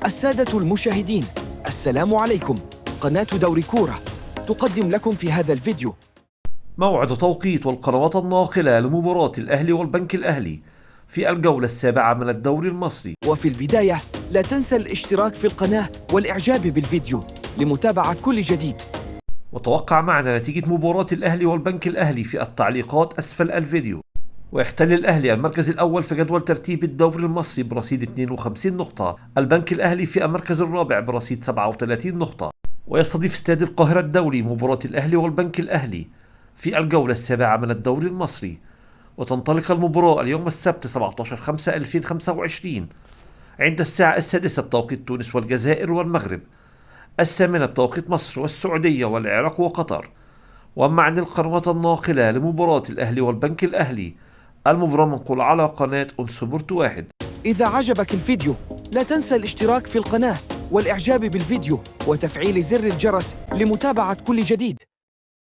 السادة المشاهدين، السلام عليكم. قناة دوري كورة تقدم لكم في هذا الفيديو موعد توقيت والقنوات الناقلة لمباراة الأهلي والبنك الأهلي في الجولة السابعة من الدوري المصري. وفي البداية لا تنسى الاشتراك في القناة والإعجاب بالفيديو لمتابعة كل جديد. وتوقع معنا نتيجة مباراة الأهلي والبنك الأهلي في التعليقات أسفل الفيديو. ويحتل الأهلي المركز الأول في جدول ترتيب الدوري المصري برصيد 52 نقطة، البنك الأهلي في المركز الرابع برصيد 37 نقطة. ويستضيف استاد القاهرة الدولي مباراة الأهلي والبنك الأهلي في الجولة السابعة من الدوري المصري. وتنطلق المباراة اليوم السبت 17/5/2025 عند الساعة 6 بتوقيت تونس والجزائر والمغرب، 8 بتوقيت مصر والسعودية والعراق وقطر. وأما عن القنوات الناقلة لمباراة الأهلي والبنك الأهلي، المباراة منقول على قناة سبورت 1. إذا عجبك الفيديو لا تنسى الاشتراك في القناة والإعجاب بالفيديو وتفعيل زر الجرس لمتابعة كل جديد.